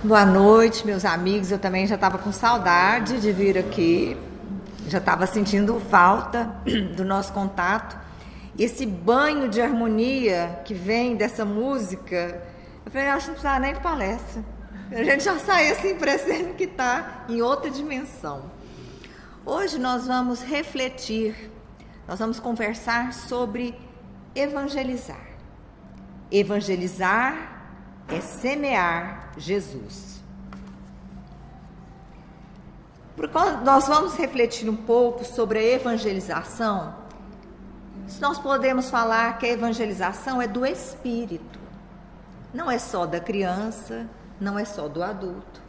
Boa noite, meus amigos. Eu também já estava com saudade de vir aqui, já estava sentindo falta do nosso contato. E esse banho de harmonia que vem dessa música, eu falei, acho que não precisava nem de palestra. A gente já sai assim, parecendo que está em outra dimensão. Hoje nós vamos refletir, nós vamos conversar sobre evangelizar. Evangelizar é semear Jesus. Nós vamos refletir um pouco sobre a evangelização. Nós podemos falar que a evangelização é do espírito. Não é só da criança, não é só do adulto.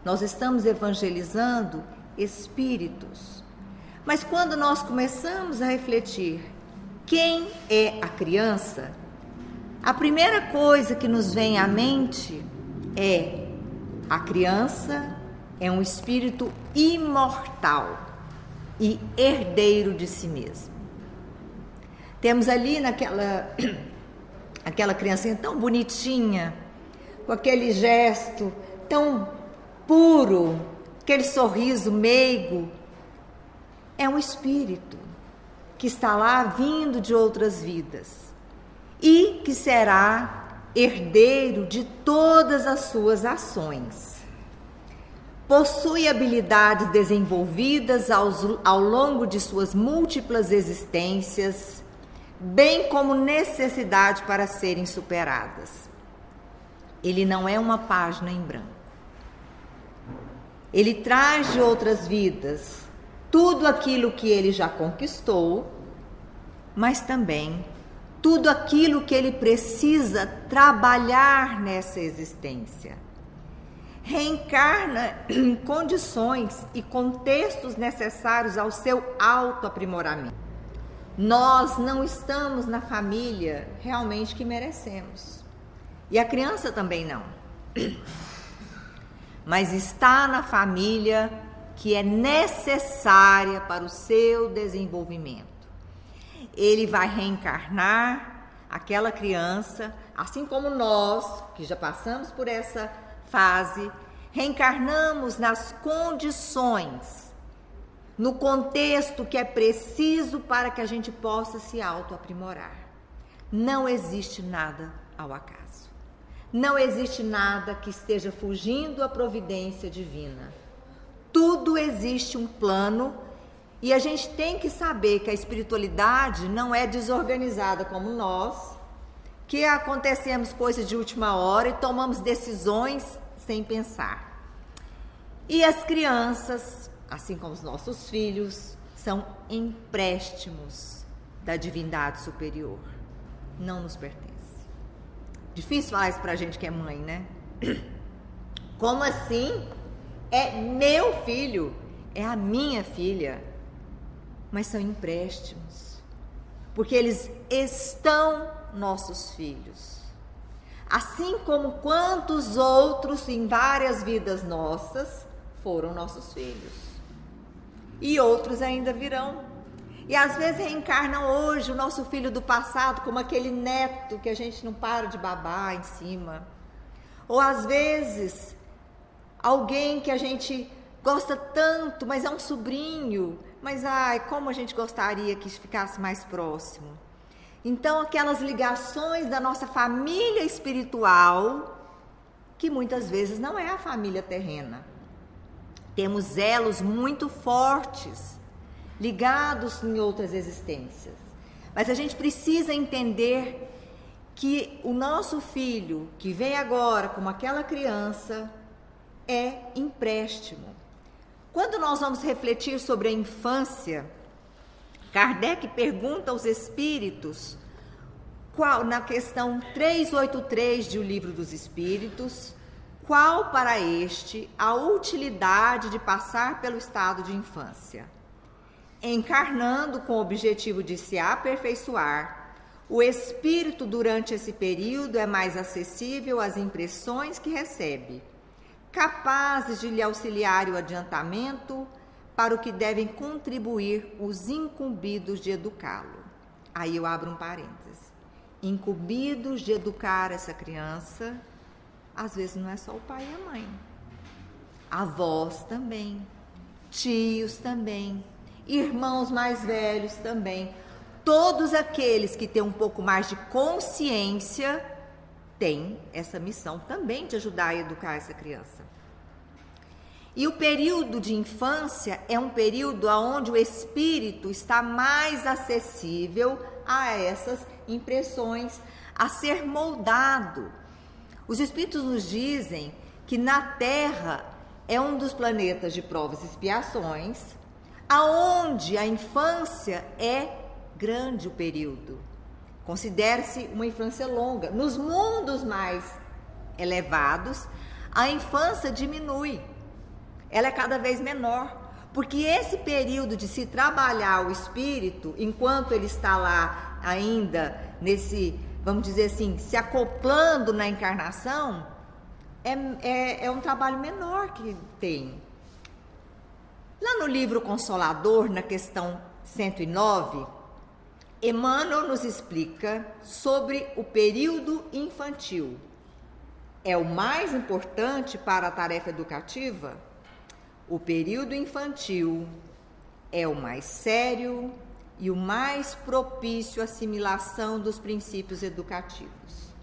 Nós estamos evangelizando espíritos. Mas quando nós começamos a refletir quem é a criança, a primeira coisa que nos vem à mente é: a criança é um espírito imortal e herdeiro de si mesmo. Temos ali aquela criancinha tão bonitinha, com aquele gesto tão puro, aquele sorriso meigo. É um espírito que está lá vindo de outras vidas e que será herdeiro de todas as suas ações. Possui habilidades desenvolvidas ao longo de suas múltiplas existências, bem como necessidade para serem superadas. Ele não é uma página em branco. Ele traz de outras vidas tudo aquilo que ele já conquistou, mas também tudo aquilo que ele precisa trabalhar nessa existência. Reencarna em condições e contextos necessários ao seu autoaprimoramento. Nós não estamos na família realmente que merecemos. E a criança também não. Mas está na família que é necessária para o seu desenvolvimento. Ele vai reencarnar aquela criança, assim como nós, que já passamos por essa fase, reencarnamos nas condições, no contexto que é preciso para que a gente possa se autoaprimorar. Não existe nada ao acaso. Não existe nada que esteja fugindo à providência divina. Tudo existe um plano. E a gente tem que saber que a espiritualidade não é desorganizada como nós, que acontecemos coisas de última hora e tomamos decisões sem pensar. E as crianças, assim como os nossos filhos, são empréstimos da divindade superior. Não nos pertence. Difícil falar isso pra gente que é mãe, né? Como assim? É meu filho, é a minha filha. Mas são empréstimos, porque eles estão nossos filhos. Assim como quantos outros em várias vidas nossas foram nossos filhos. E outros ainda virão. E às vezes reencarnam hoje o nosso filho do passado como aquele neto que a gente não para de babar em cima. Ou às vezes alguém que a gente gosta tanto, mas é um sobrinho, mas ai, como a gente gostaria que ficasse mais próximo. Então, aquelas ligações da nossa família espiritual, que muitas vezes não é a família terrena. Temos elos muito fortes, ligados em outras existências. Mas a gente precisa entender que o nosso filho, que vem agora como aquela criança, é empréstimo. Quando nós vamos refletir sobre a infância, Kardec pergunta aos espíritos, na questão 383 do Livro dos Espíritos, qual para este a utilidade de passar pelo estado de infância? Encarnando com o objetivo de se aperfeiçoar, o espírito durante esse período é mais acessível às impressões que recebe, capazes de lhe auxiliar o adiantamento para o que devem contribuir os incumbidos de educá-lo. Aí eu abro um parênteses. Incumbidos de educar essa criança Às vezes não é só o pai e a mãe. Avós também, tios também, irmãos mais velhos também. Todos aqueles que têm um pouco mais de consciência têm essa missão também de ajudar a educar essa criança. E o período de infância é um período onde o espírito está mais acessível a essas impressões, a ser moldado. Os espíritos nos dizem que na Terra é um dos planetas de provas e expiações, aonde a infância é grande o período. Considere-se uma infância longa. Nos mundos mais elevados, a infância diminui. Ela é cada vez menor, porque esse período de se trabalhar o espírito, enquanto ele está lá ainda nesse, vamos dizer assim, se acoplando na encarnação, é um trabalho menor que tem. Lá no livro Consolador, na questão 109, Emmanuel nos explica sobre o período infantil. É o mais importante para a tarefa educativa? O período infantil é o mais sério e o mais propício à assimilação dos princípios educativos.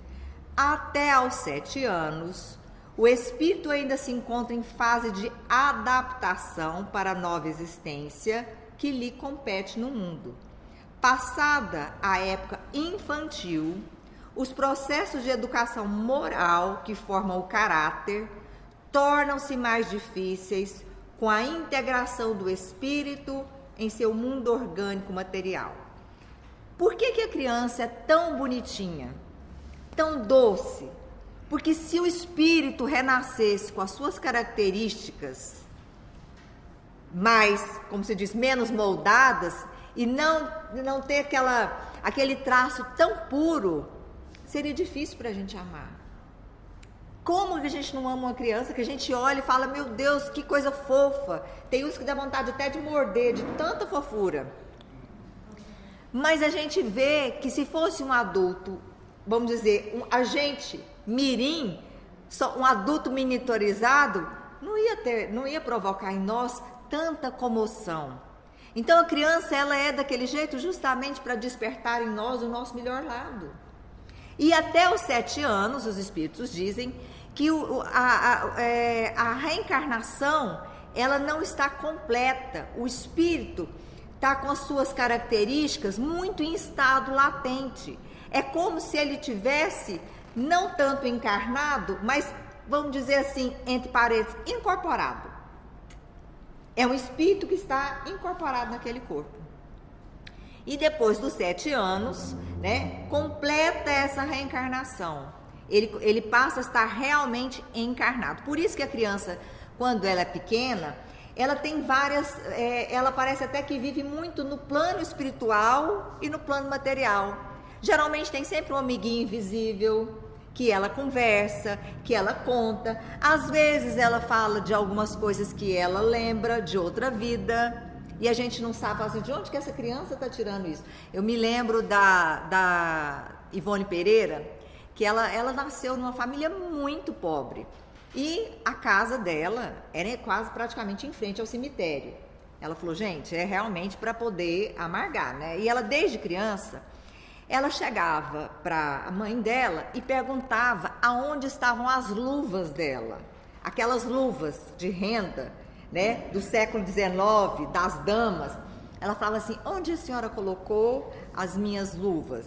Até aos 7 anos, o espírito ainda se encontra em fase de adaptação para a nova existência que lhe compete no mundo. Passada a época infantil, os processos de educação moral que formam o caráter tornam-se mais difíceis com a integração do espírito em seu mundo orgânico material. Por que a criança é tão bonitinha, tão doce? Porque se o espírito renascesse com as suas características mais, como se diz, menos moldadas, e não ter aquele traço tão puro, seria difícil para a gente amar. Como que a gente não ama uma criança que a gente olha e fala, meu Deus, que coisa fofa. Tem uns que dá vontade até de morder, de tanta fofura. Mas a gente vê que se fosse um adulto, vamos dizer, um agente mirim, um adulto miniaturizado, não ia provocar em nós tanta comoção. Então a criança, ela é daquele jeito justamente para despertar em nós o nosso melhor lado. E até os 7 anos, os espíritos dizem que a reencarnação, ela não está completa. O espírito está com as suas características muito em estado latente. É como se ele tivesse, não tanto encarnado, mas, vamos dizer assim, entre parênteses, incorporado. É um espírito que está incorporado naquele corpo. E depois dos 7 anos, né, completa essa reencarnação. Ele passa a estar realmente encarnado. Por isso que a criança, quando ela é pequena, ela tem várias, ela parece até que vive muito no plano espiritual e no plano material. Geralmente tem sempre um amiguinho invisível, que ela conversa, que ela conta. Às vezes ela fala de algumas coisas que ela lembra de outra vida. E a gente não sabe assim, de onde que essa criança está tirando isso. Eu me lembro da Ivone Pereira, que ela nasceu numa família muito pobre. E a casa dela era quase praticamente em frente ao cemitério. Ela falou, gente, é realmente para poder amargar, né? E ela, desde criança, ela chegava para a mãe dela e perguntava aonde estavam as luvas dela. Aquelas luvas de renda, né, do século XIX, das damas. Ela falava assim, onde a senhora colocou as minhas luvas?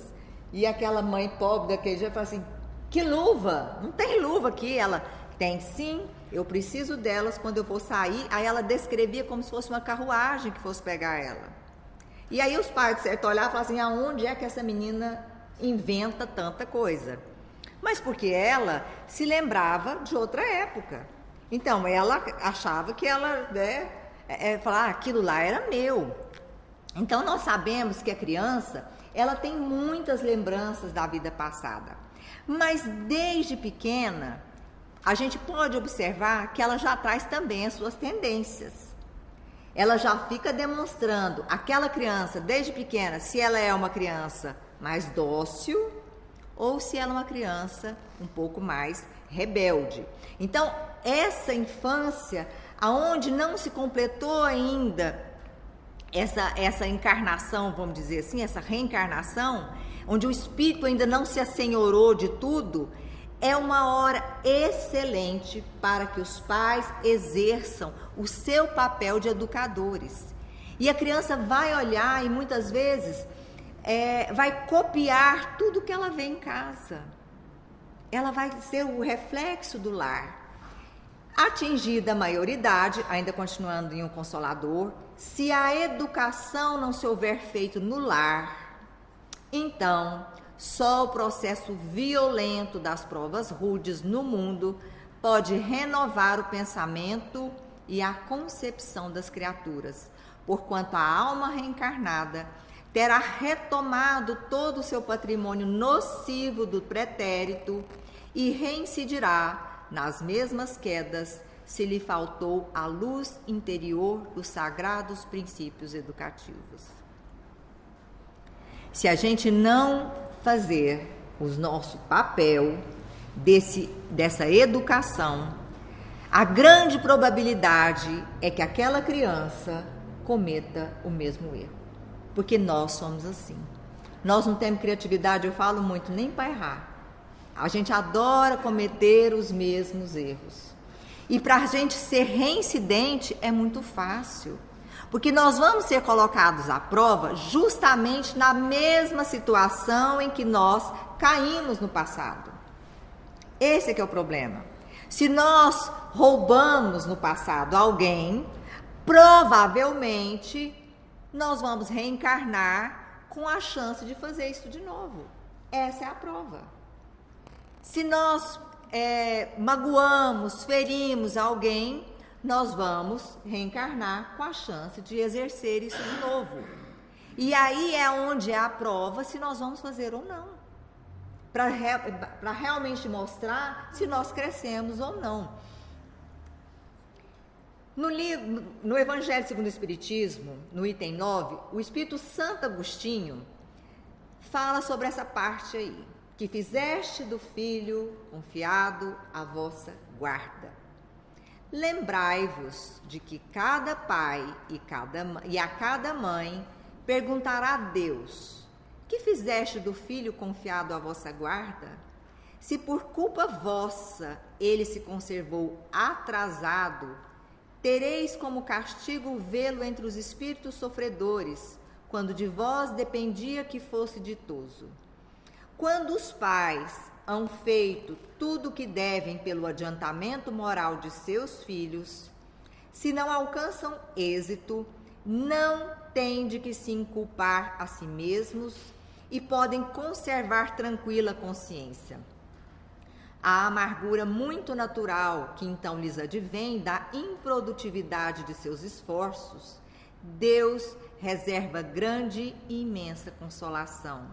E aquela mãe pobre daquele jeito falava assim, que luva? Não tem luva aqui. Ela, tem sim, eu preciso delas quando eu vou sair. Aí ela descrevia como se fosse uma carruagem que fosse pegar ela. E aí os pais, de certo, olhavam e falavam assim, aonde é que essa menina inventa tanta coisa? Mas porque ela se lembrava de outra época. Então, ela achava que ela, falar, aquilo lá era meu. Então, nós sabemos que a criança, ela tem muitas lembranças da vida passada. Mas, desde pequena, a gente pode observar que ela já traz também as suas tendências. Ela já fica demonstrando, aquela criança, desde pequena, se ela é uma criança mais dócil ou se ela é uma criança um pouco mais rebelde. Então, essa infância, aonde não se completou ainda essa encarnação, vamos dizer assim, essa reencarnação, onde o espírito ainda não se assenhorou de tudo, é uma hora excelente para que os pais exerçam o seu papel de educadores. E a criança vai olhar e muitas vezes vai copiar tudo que ela vê em casa. Ela vai ser o reflexo do lar. Atingida a maioridade, ainda continuando em um consolador, se a educação não se houver feito no lar, então só o processo violento das provas rudes no mundo pode renovar o pensamento e a concepção das criaturas, porquanto a alma reencarnada terá retomado todo o seu patrimônio nocivo do pretérito e reincidirá nas mesmas quedas se lhe faltou a luz interior dos sagrados princípios educativos. Se a gente não fazer o nosso papel dessa educação, a grande probabilidade é que aquela criança cometa o mesmo erro. Porque nós somos assim. Nós não temos criatividade, eu falo muito, nem para errar. A gente adora cometer os mesmos erros. E para a gente ser reincidente é muito fácil. Porque nós vamos ser colocados à prova justamente na mesma situação em que nós caímos no passado. Esse é que é o problema. Se nós roubamos no passado alguém, provavelmente nós vamos reencarnar com a chance de fazer isso de novo. Essa é a prova. Se nós magoamos, ferimos alguém, nós vamos reencarnar com a chance de exercer isso de novo. E aí é onde é a prova se nós vamos fazer ou não. Para realmente mostrar se nós crescemos ou não. No Evangelho segundo o Espiritismo, no item 9, o Espírito Santo Agostinho fala sobre essa parte aí. Que fizeste do filho confiado a vossa guarda. Lembrai-vos de que cada pai e a cada mãe perguntará a Deus: que fizeste do filho confiado à vossa guarda? Se por culpa vossa ele se conservou atrasado, tereis como castigo vê-lo entre os espíritos sofredores, quando de vós dependia que fosse ditoso. Quando os pais hão feito tudo o que devem pelo adiantamento moral de seus filhos, se não alcançam êxito, não têm de que se inculpar a si mesmos e podem conservar tranquila consciência. A amargura muito natural que então lhes advém da improdutividade de seus esforços, Deus reserva grande e imensa consolação,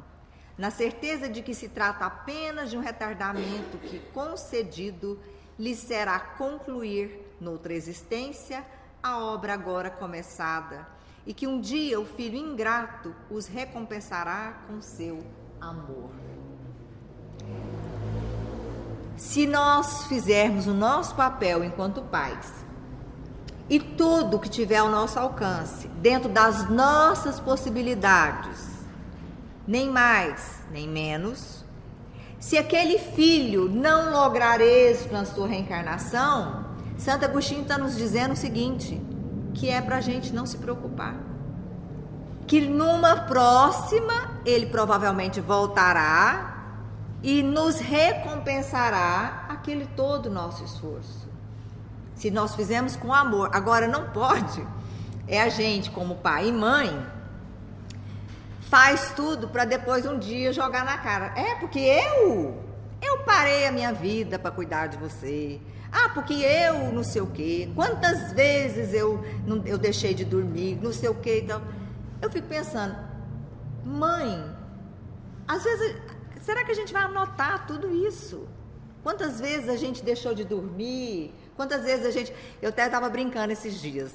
na certeza de que se trata apenas de um retardamento que, concedido, lhe será concluir noutra existência a obra agora começada, e que um dia o filho ingrato os recompensará com seu amor. Se nós fizermos o nosso papel enquanto pais, e tudo que tiver ao nosso alcance, dentro das nossas possibilidades, nem mais, nem menos, se aquele filho não lograr êxito na sua reencarnação, Santo Agostinho está nos dizendo o seguinte, que é para a gente não se preocupar. Que numa próxima, ele provavelmente voltará e nos recompensará aquele todo o nosso esforço. Se nós fizermos com amor. Agora, não pode, a gente como pai e mãe, faz tudo para depois um dia jogar na cara. Porque eu parei a minha vida para cuidar de você. Porque eu não sei o quê. Quantas vezes eu deixei de dormir, não sei o quê. Então, eu fico pensando, mãe, às vezes, será que a gente vai anotar tudo isso? Quantas vezes a gente deixou de dormir? Quantas vezes a gente... Eu até estava brincando esses dias.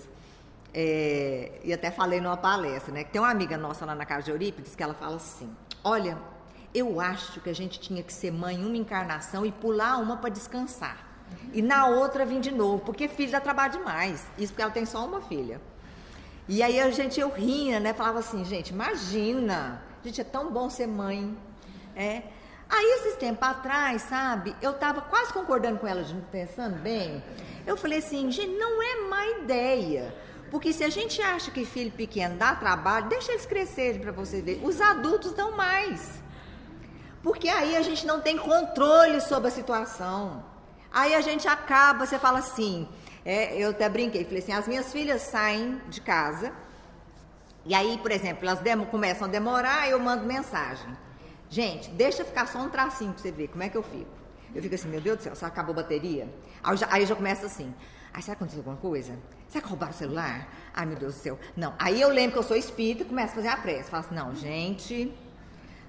E até falei numa palestra, né? Que tem uma amiga nossa lá na casa de Eurípides que ela fala assim: olha, Eu acho que a gente tinha que ser mãe uma encarnação e pular uma para descansar. E na outra vir de novo, porque filho dá trabalho demais. Isso porque ela tem só uma filha. E aí eu ria, né? Falava assim, gente, imagina, gente, é tão bom ser mãe. Aí esses tempos atrás, sabe, eu tava quase concordando com ela, pensando bem. Eu falei assim, gente, não é má ideia. Porque se a gente acha que filho pequeno dá trabalho, deixa eles crescerem para você ver. Os adultos dão mais. Porque aí a gente não tem controle sobre a situação. Aí a gente acaba, você fala assim, eu até brinquei, falei assim, as minhas filhas saem de casa, e aí, por exemplo, elas começam a demorar, eu mando mensagem. Gente, deixa ficar só um tracinho pra você ver como é que eu fico. Eu fico assim, meu Deus do céu, será que acabou a bateria? Aí eu já começo assim, será que aconteceu alguma coisa? Será que roubaram o celular? Ai, meu Deus do céu. Não, aí eu lembro que eu sou espírita e começo a fazer a prece. Falo assim, não, gente,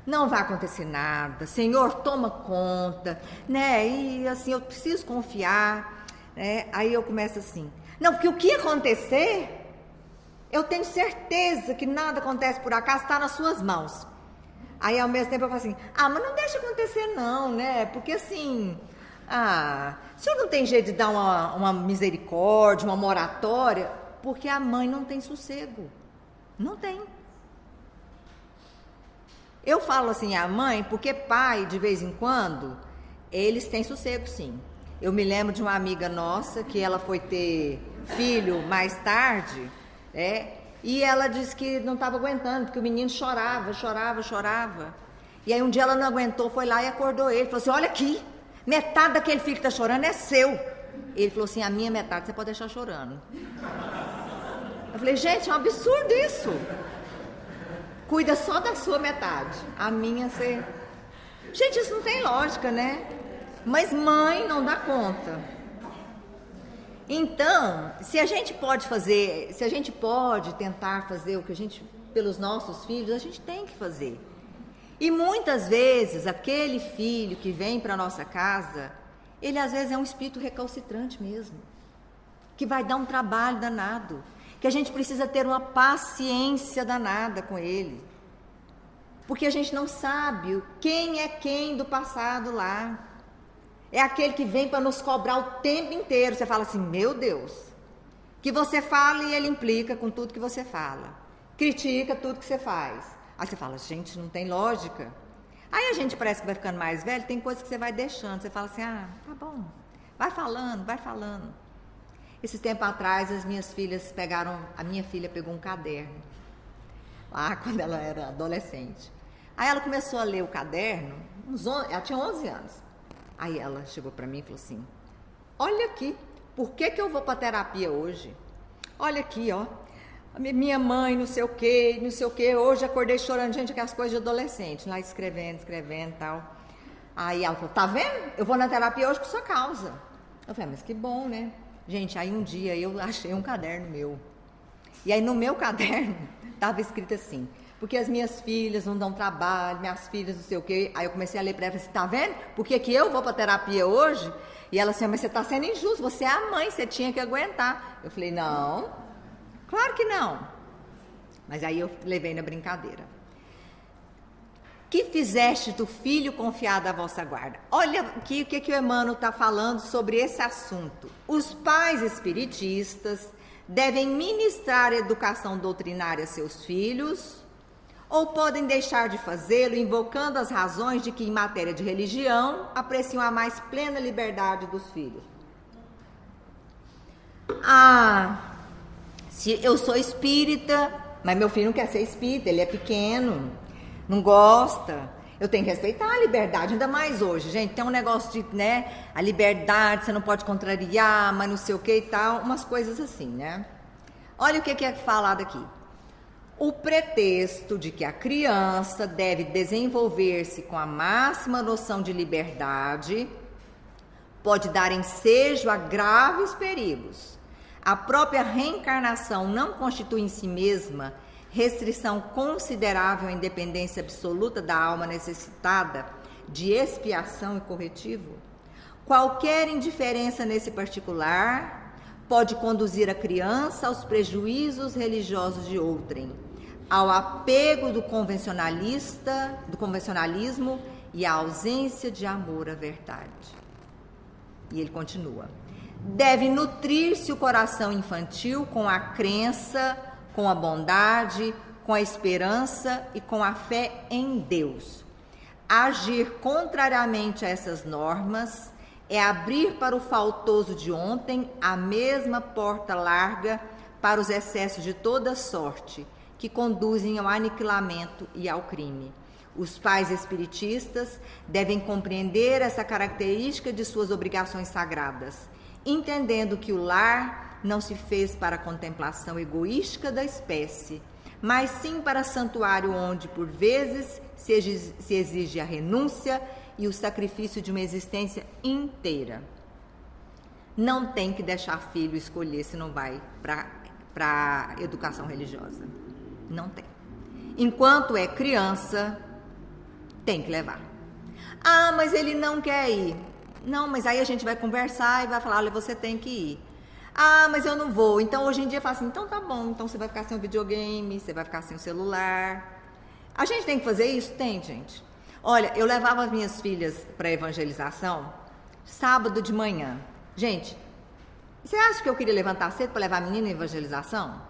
não vai acontecer nada, Senhor, toma conta, né? E assim, eu preciso confiar, né? Aí eu começo assim, não, porque o que acontecer, eu tenho certeza que nada acontece por acaso, está nas suas mãos. Aí ao mesmo tempo eu falo assim, mas não deixa acontecer não, né? Porque assim, o senhor não tem jeito de dar uma misericórdia, uma moratória, porque a mãe não tem sossego, não tem. Eu falo assim, a mãe, porque pai, de vez em quando, eles têm sossego, sim. Eu me lembro de uma amiga nossa, que ela foi ter filho mais tarde, e ela disse que não estava aguentando, porque o menino chorava. E aí um dia ela não aguentou, foi lá e acordou ele, falou assim, olha aqui, metade daquele filho que está chorando é seu. Ele falou assim, a minha metade você pode deixar chorando. Eu falei, gente, é um absurdo isso. Cuida só da sua metade. A minha você... Gente, isso não tem lógica, né? Mas mãe não dá conta. Então, se a gente pode tentar fazer o que a gente, pelos nossos filhos, a gente tem que fazer. E muitas vezes, aquele filho que vem para a nossa casa, ele às vezes é um espírito recalcitrante mesmo, que vai dar um trabalho danado, que a gente precisa ter uma paciência danada com ele, porque a gente não sabe quem é quem do passado lá. É aquele que vem para nos cobrar o tempo inteiro. Você fala assim, meu Deus, que você fala e ele implica com tudo que você fala, critica tudo que você faz. Aí você fala, gente, não tem lógica. Aí a gente parece que vai ficando mais velho, tem coisas que você vai deixando. Você fala assim, tá bom, vai falando. Esse tempo atrás, as minhas filhas a minha filha pegou um caderno, lá quando ela era adolescente. Aí ela começou a ler o caderno, ela tinha 11 anos. Aí ela chegou para mim e falou assim, olha aqui, por que eu vou para terapia hoje? Olha aqui, ó, minha mãe, não sei o que, hoje acordei chorando, gente, aquelas coisas de adolescente, lá escrevendo e tal. Aí ela falou, tá vendo? Eu vou na terapia hoje por sua causa. Eu falei, mas que bom, né? Gente, aí um dia eu achei um caderno meu. E aí no meu caderno estava escrito assim, porque as minhas filhas não dão trabalho, minhas filhas não sei o quê. Aí eu comecei a ler para ela e falei assim, tá vendo? Por que eu vou para terapia hoje? E ela assim, mas você está sendo injusto, você é a mãe, você tinha que aguentar. Eu falei, não, claro que não. Mas aí eu levei na brincadeira. Que fizeste do filho confiado à vossa guarda? Olha aqui o que o Emmanuel está falando sobre esse assunto. Os pais espiritistas devem ministrar educação doutrinária a seus filhos, ou podem deixar de fazê-lo invocando as razões de que, em matéria de religião, apreciam a mais plena liberdade dos filhos. Se eu sou espírita, mas meu filho não quer ser espírita, ele é pequeno, não gosta, eu tenho que respeitar a liberdade, ainda mais hoje, gente, tem um negócio de, né, a liberdade, você não pode contrariar, mas não sei o que e tal, umas coisas assim, né? Olha o que é falado aqui. O pretexto de que a criança deve desenvolver-se com a máxima noção de liberdade pode dar ensejo a graves perigos. A própria reencarnação não constitui em si mesma restrição considerável à independência absoluta da alma necessitada de expiação e corretivo. Qualquer indiferença nesse particular pode conduzir a criança aos prejuízos religiosos de outrem. ao apego do convencionalismo e à ausência de amor à verdade. E ele continua: deve nutrir-se o coração infantil com a crença, com a bondade, com a esperança e com a fé em Deus. Agir contrariamente a essas normas é abrir para o faltoso de ontem a mesma porta larga para os excessos de toda sorte, que conduzem ao aniquilamento e ao crime. Os pais espiritistas devem compreender essa característica de suas obrigações sagradas, entendendo que o lar não se fez para a contemplação egoística da espécie, mas sim para santuário onde, por vezes, se exige a renúncia e o sacrifício de uma existência inteira. Não tem que deixar filho escolher se não vai para a educação religiosa. Não tem. Enquanto é criança, tem que levar. Ah, mas ele não quer ir. Não, mas aí a gente vai conversar e vai falar: olha, você tem que ir. Ah, mas eu não vou. Então, hoje em dia, fala assim: então tá bom, então você vai ficar sem o videogame, você vai ficar sem o celular. A gente tem que fazer isso? Tem, gente. Olha, eu levava as minhas filhas para evangelização sábado de manhã. Gente, você acha que eu queria levantar cedo para levar a menina em evangelização?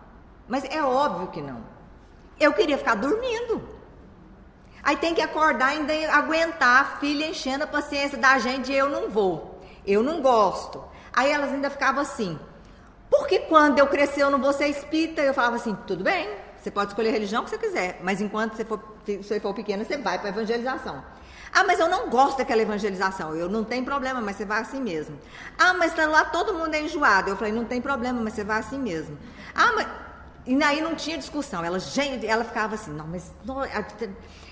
Mas é óbvio que não. Eu queria ficar dormindo. Aí tem que acordar e ainda aguentar a filha enchendo a paciência da gente e eu não vou. Eu não gosto. Aí elas ainda ficavam assim: porque quando eu crescer eu não vou ser espírita? Eu falava assim: tudo bem, você pode escolher a religião que você quiser, mas enquanto você for pequena, você vai para a evangelização. Ah, mas eu não gosto daquela evangelização. Eu: não tem problema, mas você vai assim mesmo. Ah, mas lá todo mundo é enjoado. Eu falei: não tem problema, mas você vai assim mesmo. Ah, mas... E aí não tinha discussão. Ela ficava assim: não, mas... Não...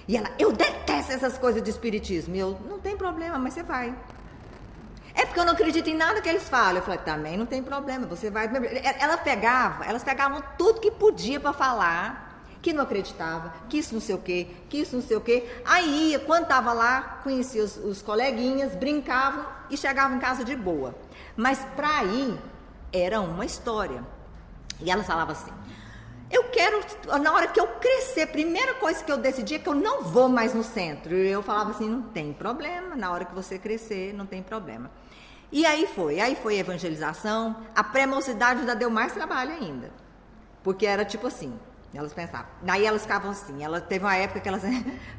E ela: eu detesto essas coisas de espiritismo. E eu: não tem problema, mas você vai. É porque eu não acredito em nada que eles falam. Eu falei: também não tem problema, você vai. Elas pegavam tudo que podia para falar, que não acreditava, que isso não sei o quê, que isso não sei o quê. Aí, quando estava lá, conhecia os coleguinhas, brincavam e chegavam em casa de boa. Mas para ir, era uma história. E elas falavam assim: eu quero, na hora que eu crescer, a primeira coisa que eu decidi é que eu não vou mais no centro. E eu falava assim: não tem problema, na hora que você crescer, não tem problema. E aí foi a evangelização. A pré-mocidade ainda deu mais trabalho ainda, porque era tipo assim, elas pensavam, daí elas ficavam assim, teve uma época que elas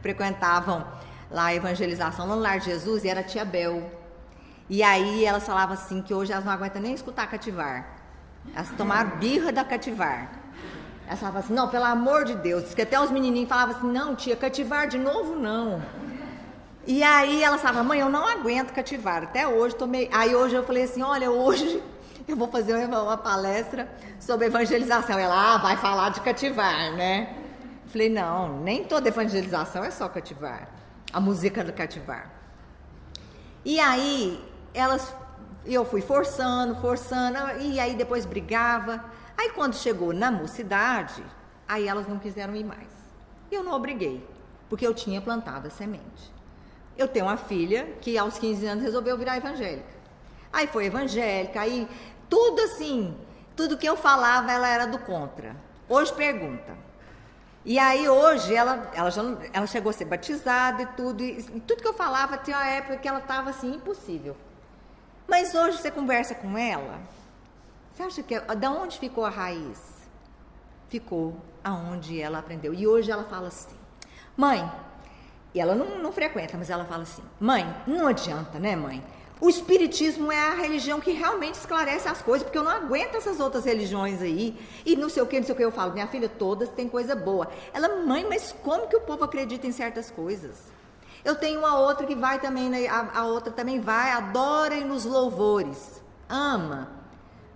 frequentavam lá a evangelização no Lar de Jesus, e era a tia Bel, e aí elas falavam assim, que hoje elas não aguentam nem escutar Cativar, elas tomaram birra da Cativar. Elas falavam assim: não, pelo amor de Deus, diz que até os menininhos falavam assim: não, tia, Cativar de novo não. E aí elas falavam: mãe, eu não aguento Cativar, até hoje tomei. Aí hoje eu falei assim: olha, hoje eu vou fazer uma palestra sobre evangelização. Ela: vai falar de Cativar, né? Eu falei: não, nem toda evangelização é só Cativar, a música do Cativar. E aí eu fui forçando, e aí depois brigava. Aí quando chegou na mocidade, aí elas não quiseram ir mais. Eu não obriguei, porque eu tinha plantado a semente. Eu tenho uma filha que aos 15 anos resolveu virar evangélica. Aí foi evangélica, aí tudo assim, tudo que eu falava ela era do contra. Hoje pergunta. E aí hoje ela chegou a ser batizada e tudo que eu falava tinha uma época que ela estava assim, impossível. Mas hoje você conversa com ela, você acha que da onde ficou a raiz? Ficou aonde ela aprendeu. E hoje ela fala assim: mãe, e ela não frequenta, mas ela fala assim: mãe, não adianta, né, mãe? O espiritismo é a religião que realmente esclarece as coisas, porque eu não aguento essas outras religiões aí, e não sei o que. Eu falo: minha filha, todas têm coisa boa. Ela: mãe, mas como que o povo acredita em certas coisas? Eu tenho uma outra que vai também, né, a outra também vai, adora ir nos louvores, ama.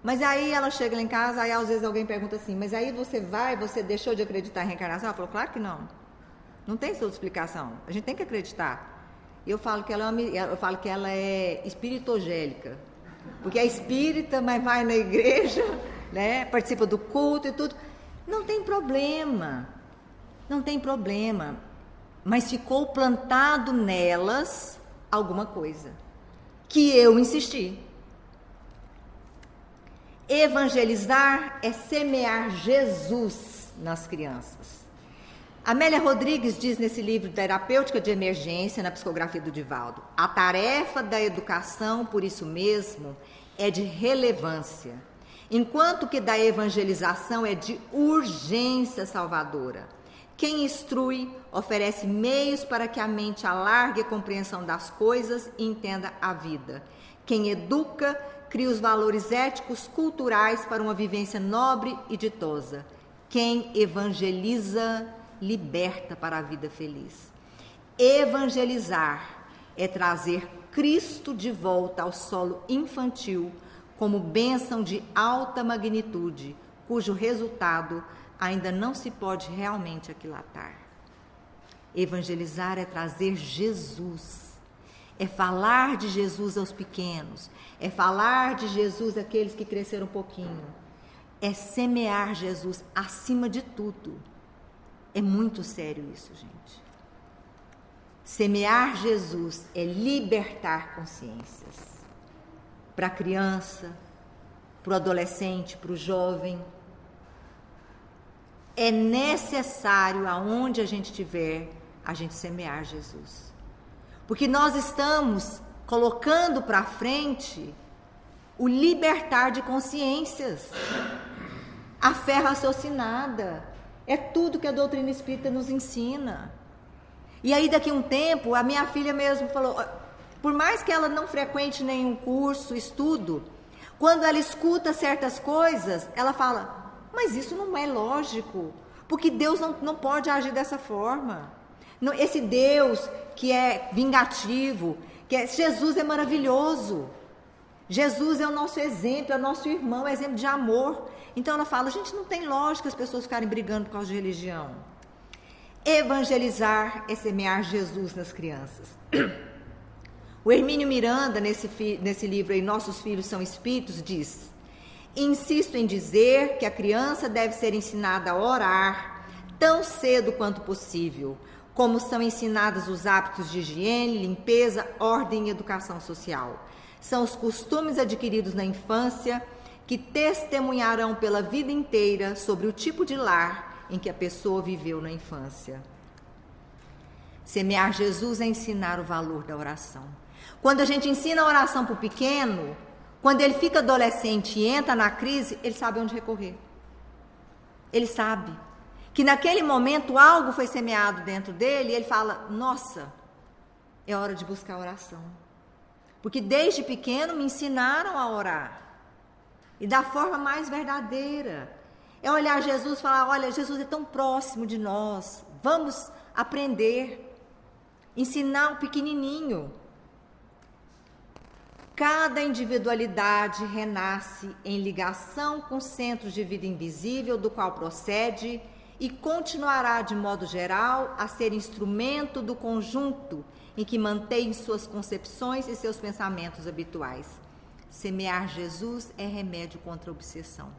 Mas aí ela chega lá em casa, aí às vezes alguém pergunta assim: mas aí você deixou de acreditar em reencarnação? Ela falou: claro que não. Não tem outra explicação. A gente tem que acreditar. Eu falo que ela é espiritogélica, porque é espírita, mas vai na igreja, né? Participa do culto e tudo. Não tem problema. Não tem problema. Mas ficou plantado nelas alguma coisa que eu insisti. Evangelizar é semear Jesus nas crianças. Amélia Rodrigues diz nesse livro Terapêutica de Emergência, na psicografia do Divaldo: a tarefa da educação, por isso mesmo, é de relevância, enquanto que da evangelização é de urgência salvadora. Quem instrui oferece meios para que a mente alargue a compreensão das coisas e entenda a vida. Quem educa cria os valores éticos culturais para uma vivência nobre e ditosa. Quem evangeliza liberta para a vida feliz. Evangelizar é trazer Cristo de volta ao solo infantil como bênção de alta magnitude, cujo resultado ainda não se pode realmente aquilatar. Evangelizar é trazer Jesus, é falar de Jesus aos pequenos, é falar de Jesus àqueles que cresceram um pouquinho, é semear Jesus acima de tudo. É muito sério isso, gente. Semear Jesus é libertar consciências. Para a criança, para o adolescente, para o jovem. É necessário, aonde a gente estiver, a gente semear Jesus. Porque nós estamos colocando para frente o libertar de consciências. A fé raciocinada. É tudo que a doutrina espírita nos ensina. E aí daqui a um tempo, a minha filha mesmo falou, por mais que ela não frequente nenhum curso, estudo, quando ela escuta certas coisas, ela fala, mas isso não é lógico, porque Deus não pode agir dessa forma. Esse Deus que é vingativo, Jesus é maravilhoso. Jesus é o nosso exemplo, é o nosso irmão, é exemplo de amor. Então ela fala, gente, não tem lógica as pessoas ficarem brigando por causa de religião. Evangelizar é semear Jesus nas crianças. O Hermínio Miranda, nesse livro aí, Nossos Filhos São Espíritos, diz: insisto em dizer que a criança deve ser ensinada a orar tão cedo quanto possível, como são ensinados os hábitos de higiene, limpeza, ordem e educação social. São os costumes adquiridos na infância que testemunharão pela vida inteira sobre o tipo de lar em que a pessoa viveu na infância. Semear Jesus é ensinar o valor da oração. Quando a gente ensina a oração para o pequeno, quando ele fica adolescente e entra na crise, ele sabe onde recorrer. Ele sabe que naquele momento algo foi semeado dentro dele e ele fala, nossa, é hora de buscar a oração. Porque desde pequeno me ensinaram a orar. E da forma mais verdadeira. É olhar Jesus e falar, olha, Jesus é tão próximo de nós. Vamos aprender. Ensinar o pequenininho. Cada individualidade renasce em ligação com centros de vida invisível do qual procede e continuará, de modo geral, a ser instrumento do conjunto em que mantém suas concepções e seus pensamentos habituais. Semear Jesus é remédio contra a obsessão.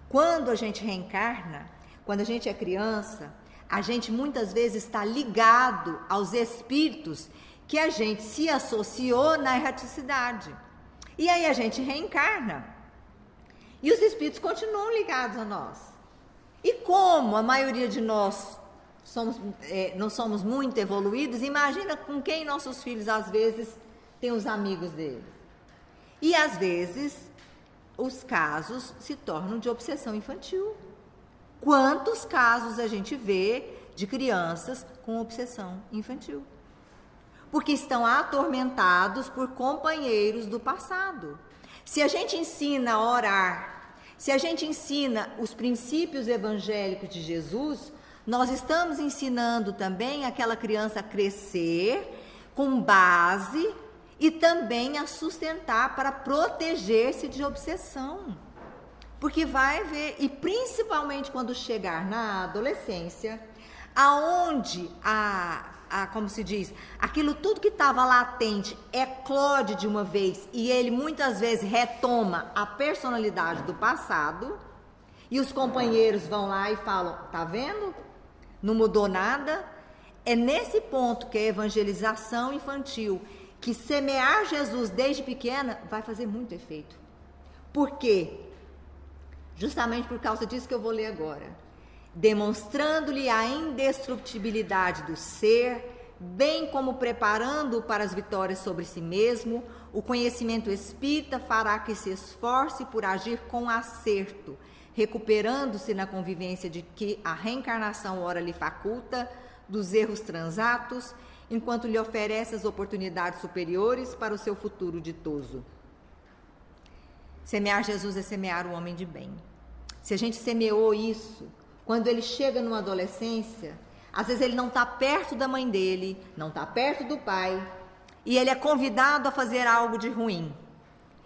Quando a gente reencarna, quando a gente é criança, a gente muitas vezes está ligado aos espíritos que a gente se associou na erraticidade. E aí a gente reencarna. E os espíritos continuam ligados a nós. E como a maioria de nós não somos muito evoluídos, imagina com quem nossos filhos às vezes têm os amigos deles. E às vezes os casos se tornam de obsessão infantil. Quantos casos a gente vê de crianças com obsessão infantil? Porque estão atormentados por companheiros do passado. Se a gente ensina a orar, se a gente ensina os princípios evangélicos de Jesus, nós estamos ensinando também aquela criança a crescer com base e também a sustentar para proteger-se de obsessão. Porque vai ver, e principalmente quando chegar na adolescência, aonde como se diz, aquilo tudo que estava latente eclode de uma vez e ele muitas vezes retoma a personalidade do passado e os companheiros vão lá e falam, tá vendo? Não mudou nada. É nesse ponto que a evangelização infantil, que semear Jesus desde pequena vai fazer muito efeito. Por quê? Justamente por causa disso que eu vou ler agora. demonstrando-lhe a indestrutibilidade do ser, bem como preparando-o para as vitórias sobre si mesmo. O conhecimento espírita fará que se esforce por agir com acerto, recuperando-se na convivência de que a reencarnação ora lhe faculta, dos erros transatos, enquanto lhe oferece as oportunidades superiores para o seu futuro ditoso. Semear Jesus é semear o homem de bem. Se a gente semeou isso, quando ele chega numa adolescência, às vezes ele não está perto da mãe dele, não está perto do pai, e ele é convidado a fazer algo de ruim.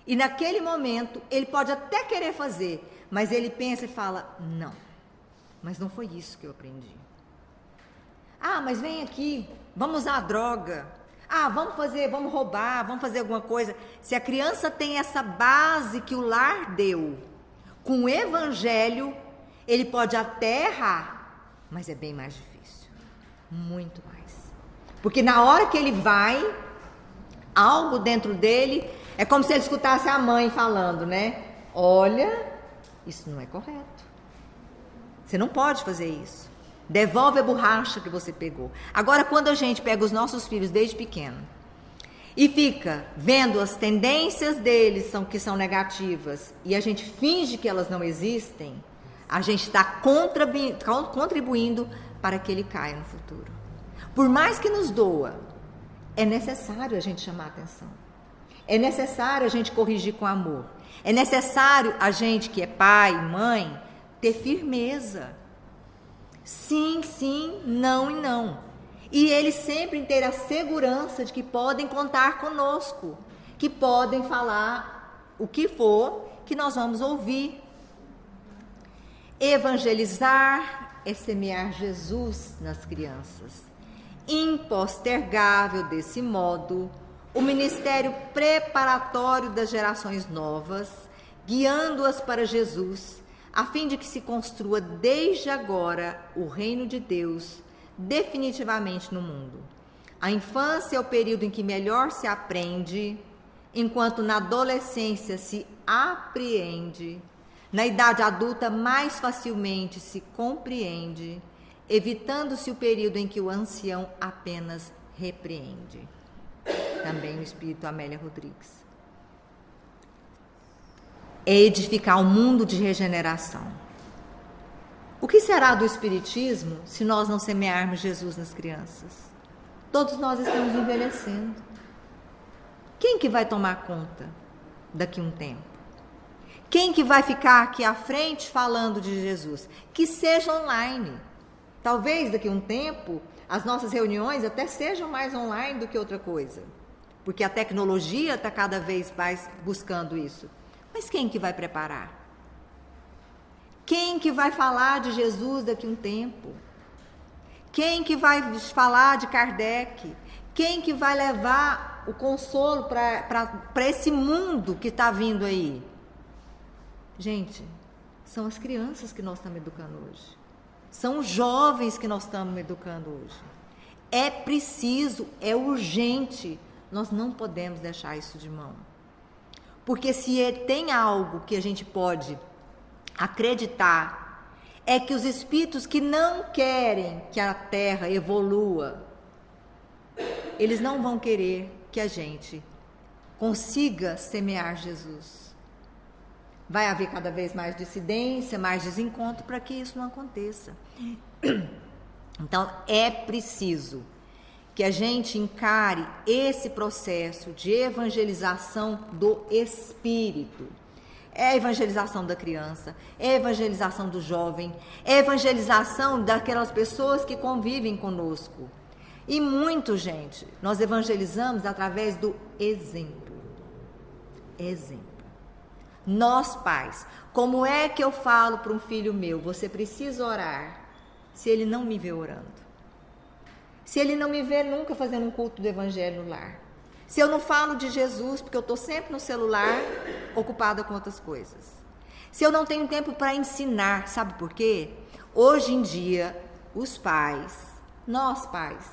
E naquele momento, ele pode até querer fazer, mas ele pensa e fala, não, mas não foi isso que eu aprendi. Ah, mas vem aqui, vamos usar a droga. Ah, vamos roubar, vamos fazer alguma coisa. Se a criança tem essa base que o lar deu, com o evangelho, ele pode até errar, mas é bem mais difícil, muito mais. Porque na hora que ele vai, algo dentro dele, é como se ele escutasse a mãe falando, né? Olha, isso não é correto. Você não pode fazer isso. Devolve a borracha que você pegou. Agora, quando a gente pega os nossos filhos desde pequeno e fica vendo as tendências deles que são negativas e a gente finge que elas não existem, a gente está contribuindo para que ele caia no futuro. Por mais que nos doa, é necessário a gente chamar a atenção. É necessário a gente corrigir com amor. É necessário a gente, que é pai, mãe, ter firmeza. Sim, sim, não e não. E eles sempre ter a segurança de que podem contar conosco, que podem falar o que for que nós vamos ouvir. Evangelizar é semear Jesus nas crianças. Impostergável desse modo, o ministério preparatório das gerações novas, guiando-as para Jesus, a fim de que se construa desde agora o reino de Deus definitivamente no mundo. A infância é o período em que melhor se aprende, enquanto na adolescência se apreende, na idade adulta mais facilmente se compreende, evitando-se o período em que o ancião apenas repreende. Também o Espírito Amélia Rodrigues. É edificar um mundo de regeneração. O que será do Espiritismo se nós não semearmos Jesus nas crianças? Todos nós estamos envelhecendo. Quem que vai tomar conta daqui a um tempo? Quem que vai ficar aqui à frente falando de Jesus? Que seja online. Talvez daqui a um tempo as nossas reuniões até sejam mais online do que outra coisa. Porque a tecnologia está cada vez mais buscando isso. Mas quem que vai preparar? Quem que vai falar de Jesus daqui a um tempo? Quem que vai falar de Kardec? Quem que vai levar o consolo para esse mundo que está vindo aí? Gente, são as crianças que nós estamos educando hoje. São os jovens que nós estamos educando hoje. É preciso, é urgente. Nós não podemos deixar isso de mão. Porque se tem algo que a gente pode acreditar, é que os espíritos que não querem que a Terra evolua, eles não vão querer que a gente consiga semear Jesus. Vai haver cada vez mais dissidência, mais desencontro para que isso não aconteça. Então, é preciso que a gente encare esse processo de evangelização do espírito. É a evangelização da criança, é a evangelização do jovem, é a evangelização daquelas pessoas que convivem conosco. E muito, gente, nós evangelizamos através do exemplo. Exemplo. Nós, pais, como é que eu falo para um filho meu, você precisa orar, se ele não me vê orando? Se ele não me vê nunca fazendo um culto do evangelho no lar? Se eu não falo de Jesus, porque eu estou sempre no celular, ocupada com outras coisas? Se eu não tenho tempo para ensinar, sabe por quê? Hoje em dia, os pais, nós pais,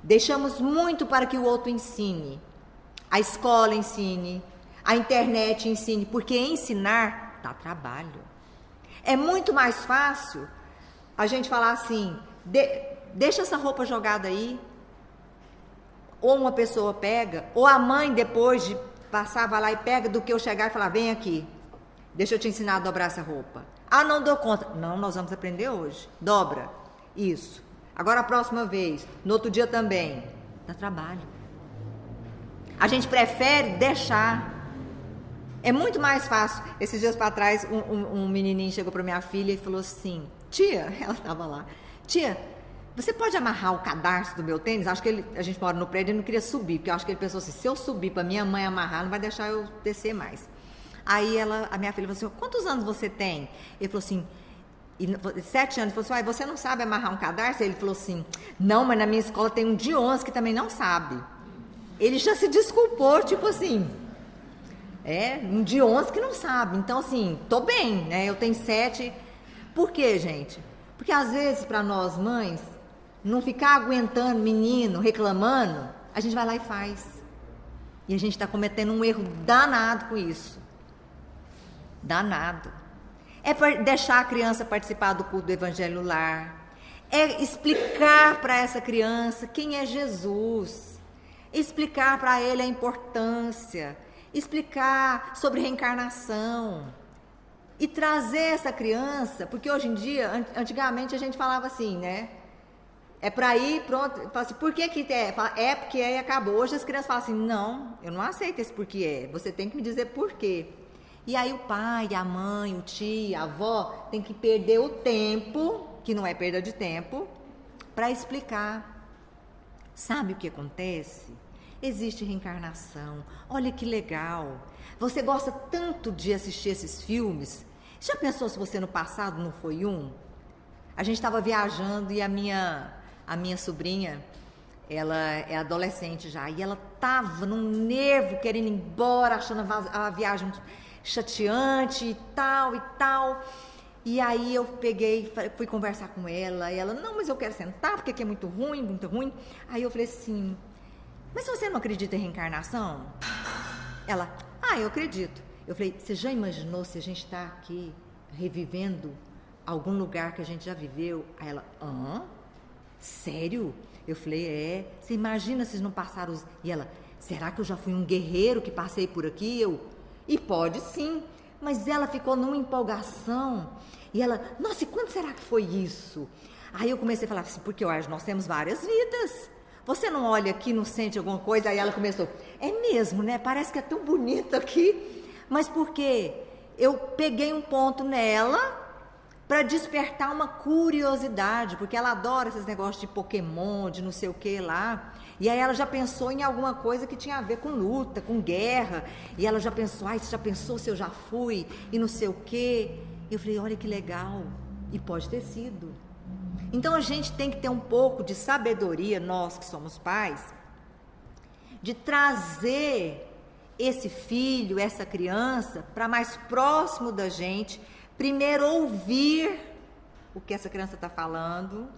deixamos muito para que o outro ensine. A escola ensine, a internet ensine, porque ensinar dá trabalho. É muito mais fácil a gente falar assim, deixa essa roupa jogada aí, ou uma pessoa pega, ou a mãe depois de passar, vai lá e pega, do que eu chegar e falar, vem aqui, deixa eu te ensinar a dobrar essa roupa. Ah, não dou conta. Não, nós vamos aprender hoje. Dobra. Isso. Agora a próxima vez, no outro dia também. Dá trabalho. A gente prefere deixar. É muito mais fácil. Esses dias para trás, um menininho chegou para minha filha e falou assim, tia, ela estava lá, tia, você pode amarrar o cadarço do meu tênis? Acho que a gente mora no prédio e não queria subir, porque eu acho que ele pensou assim, se eu subir para minha mãe amarrar, não vai deixar eu descer mais. Aí a minha filha falou assim, quantos anos você tem? Ele falou assim, 7 anos. Ele falou assim, você não sabe amarrar um cadarço? Ele falou assim, não, mas na minha escola tem um de 11 que também não sabe. Ele já se desculpou, tipo assim, um de 11 que não sabe. Então assim, tô bem, né? Eu tenho 7. Por quê, gente? Porque às vezes para nós mães, não ficar aguentando menino, reclamando, a gente vai lá e faz. E a gente está cometendo um erro danado com isso. Danado. É deixar a criança participar do culto do Evangelho Lar. É explicar para essa criança quem é Jesus. Explicar para ele a importância. Explicar sobre reencarnação. E trazer essa criança, porque hoje em dia, antigamente a gente falava assim, né? É para ir, pronto. Fala assim, por que é? Fala, porque é e acabou. Hoje as crianças falam assim, não, eu não aceito esse porque é. Você tem que me dizer por quê. E aí o pai, a mãe, o tio, a avó tem que perder o tempo, que não é perda de tempo, para explicar. Sabe o que acontece? Existe reencarnação. Olha que legal. Você gosta tanto de assistir esses filmes. Já pensou se você no passado não foi um? A gente estava viajando e a minha sobrinha, ela é adolescente já, e ela estava num nervo, querendo ir embora, achando a viagem chateante e tal. E aí eu fui conversar com ela, e ela, não, mas eu quero sentar, porque aqui é muito ruim, muito ruim. Aí eu falei assim, mas você não acredita em reencarnação? Ela, eu acredito. Eu falei, você já imaginou se a gente está aqui revivendo algum lugar que a gente já viveu? Aí ela, sério? Eu falei, você imagina se não passaram os... E ela, será que eu já fui um guerreiro que passei por aqui? E pode sim, mas ela ficou numa empolgação, e ela, nossa, e quando será que foi isso? Aí eu comecei a falar assim, porque nós temos várias vidas, você não olha aqui, não sente alguma coisa? Aí ela começou, é mesmo, né, parece que é tão bonito aqui, mas por quê? Eu peguei um ponto nela, para despertar uma curiosidade, porque ela adora esses negócios de Pokémon, de não sei o que lá, e aí ela já pensou em alguma coisa que tinha a ver com luta, com guerra, e ela já pensou, você já pensou se eu já fui, e não sei o que, eu falei, olha que legal, e pode ter sido. Então a gente tem que ter um pouco de sabedoria, nós que somos pais, de trazer esse filho, essa criança, para mais próximo da gente. Primeiro ouvir o que essa criança está falando,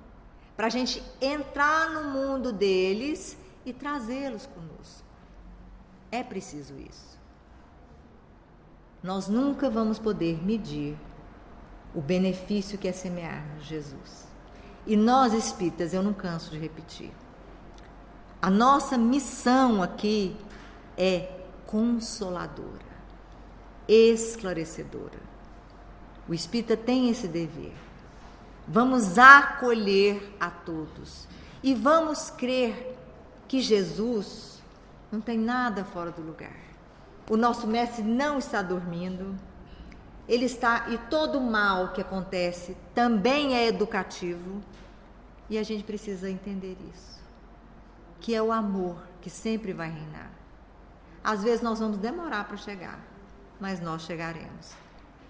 para a gente entrar no mundo deles e trazê-los conosco. É preciso isso. Nós nunca vamos poder medir o benefício que é semearmos Jesus. E nós espíritas, eu não canso de repetir, a nossa missão aqui é consoladora, esclarecedora. O espírita tem esse dever. Vamos acolher a todos e vamos crer que Jesus não tem nada fora do lugar. O nosso mestre não está dormindo. Ele está, e todo mal que acontece também é educativo, e a gente precisa entender isso, que é o amor que sempre vai reinar. Às vezes nós vamos demorar para chegar, mas nós chegaremos.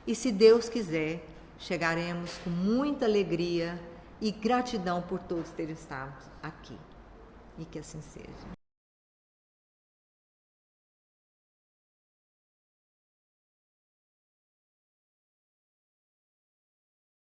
E se Deus quiser, chegaremos com muita alegria e gratidão por todos terem estado aqui. E que assim seja.